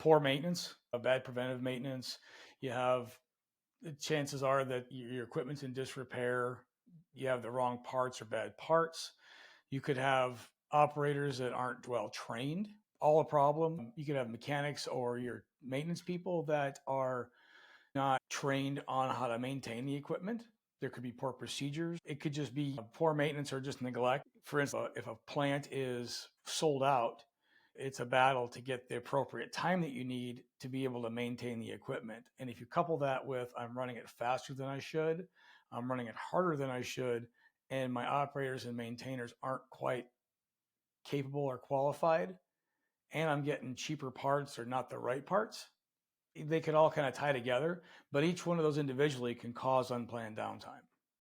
poor maintenance, a bad preventive maintenance. You have chances are that your equipment's in disrepair. You have the wrong parts or bad parts. You could have operators that aren't well trained. All a problem. You could have mechanics or your maintenance people that are not trained on how to maintain the equipment. There could be poor procedures. It could just be poor maintenance or just neglect. For instance, if a plant is sold out, it's a battle to get the appropriate time that you need to be able to maintain the equipment. And if you couple that with, I'm running it faster than I should, I'm running it harder than I should, and my operators and maintainers aren't quite capable or qualified, and I'm getting cheaper parts or not the right parts, they could all kind of tie together, but each one of those individually can cause unplanned downtime.